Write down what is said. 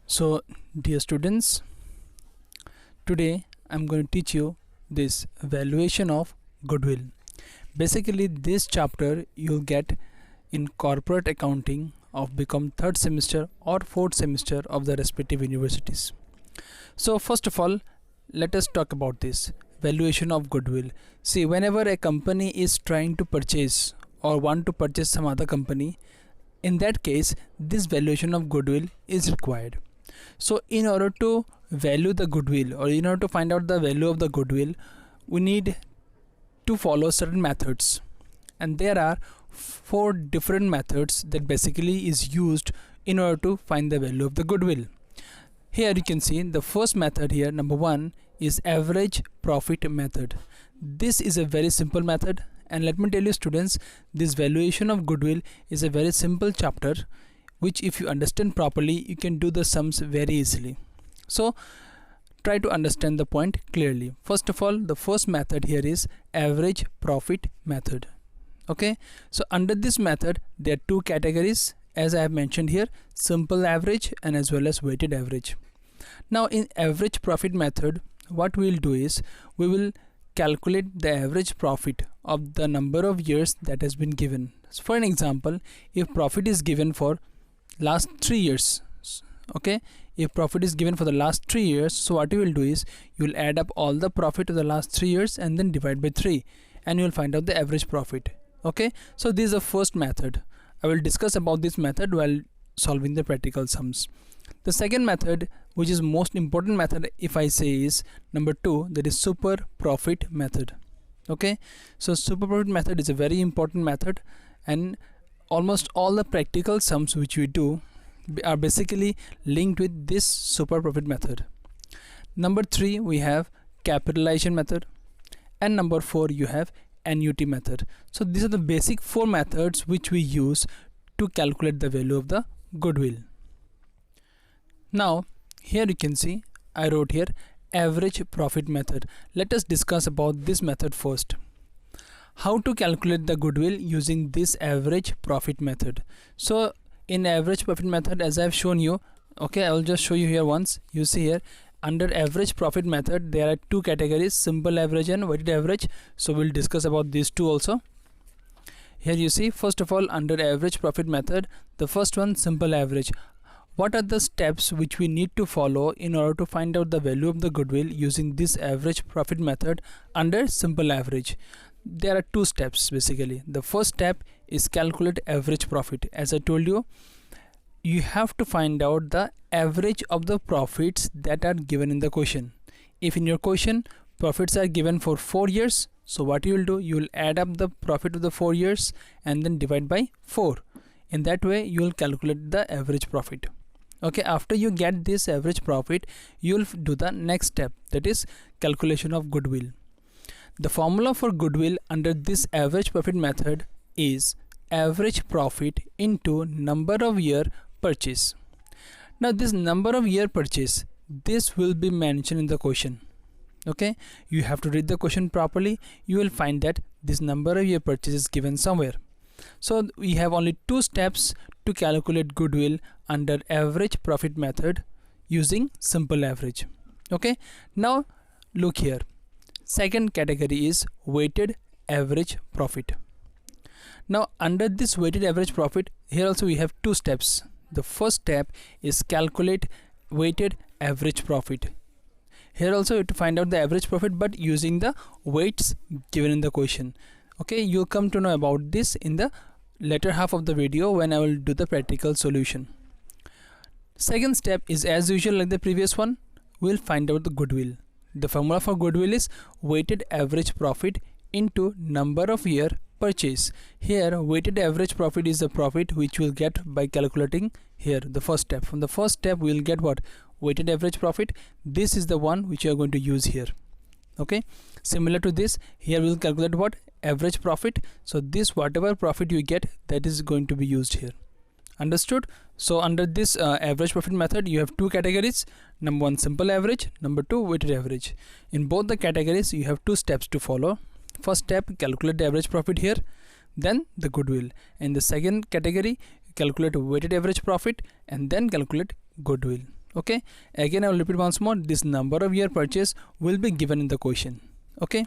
So, dear students, today I'm going to teach you this valuation of goodwill. Basically, this chapter you'll get in corporate accounting of become third semester or fourth semester of the respective universities. So, first of all, let us talk about this valuation of goodwill. See, whenever a company is trying to purchase or want to purchase some other company, in that case, this valuation of goodwill is required. So in order to value the goodwill, or in order to find out the value of the goodwill, we need to follow certain methods, and there are four different methods that basically is used in order to find the value of the goodwill. Here you can see the first method here, number one, is average profit method. This is a very simple method, and let me tell you students, this valuation of goodwill is a very simple chapter which if you understand properly you can do the sums very easily. So try to understand the point clearly. First of all, the first method here is average profit method. Okay, so under this method there are two categories, as I have mentioned here, simple average and as well as weighted average. Now in average profit method, what we will do is we will calculate the average profit of the number of years that has been given. So for an example, if profit is given for last 3 years, okay, if profit is given for the last 3 years, so what you will do is you will add up all the profit of the last 3 years and then divide by 3, and you will find out the average profit. Okay, so this is the first method. I will discuss about this method while solving the practical sums. The second method, which is most important method if I say, is number 2, that is super profit method. Okay, so super profit method is a very important method, and almost all the practical sums which we do are basically linked with this super profit method. Number 3, we have capitalization method, and number 4, you have annuity method. So these are the basic 4 methods which we use to calculate the value of the goodwill. Now here you can see I wrote here average profit method. Let us discuss about this method first. How to calculate the goodwill using this average profit method. So in average profit method, as I have shown you, okay, I will just show you here once. You see here under average profit method there are two categories, simple average and weighted average. So we'll discuss about these two also. Here you see, first of all, under average profit method, the first one, simple average. What are the steps which we need to follow in order to find out the value of the goodwill using this average profit method under simple average? There are two steps basically. The first step is calculate average profit. As I told you, you have to find out the average of the profits that are given in the question. If in your question profits are given for 4 years, so what you will do, you will add up the profit of the 4 years and then divide by 4. In that way you will calculate the average profit. Okay, after you get this average profit, you will do the next step, that is calculation of goodwill. The formula for goodwill under this average profit method is average profit into number of year purchase. Now this number of year purchase, this will be mentioned in the question. Okay, you have to read the question properly. You will find that this number of year purchase is given somewhere. So we have only two steps to calculate goodwill under average profit method using simple average. Okay, now look here. Second category is weighted average profit. Now under this weighted average profit, here also we have two steps. The first step is calculate weighted average profit. Here also you have to find out the average profit, but using the weights given in the question. Okay, you'll come to know about this in the later half of the video when I will do the practical solution. Second step is as usual like the previous one, we'll find out the goodwill. The formula for goodwill is weighted average profit into number of year purchase. Here weighted average profit is the profit which we'll get by calculating here the first step. From the first step we will get what? Weighted average profit. This is the one which you are going to use here. Okay, similar to this, here we will calculate what? Average profit. So this whatever profit you get, that is going to be used here. Understood? So under this average profit method you have two categories, number 1 simple average, number 2 weighted average. In both the categories you have two steps to follow. First step, calculate the average profit here, then the goodwill. In the second category, calculate weighted average profit and then calculate goodwill. Okay, again I will repeat once more, this number of year purchase will be given in the question. Okay.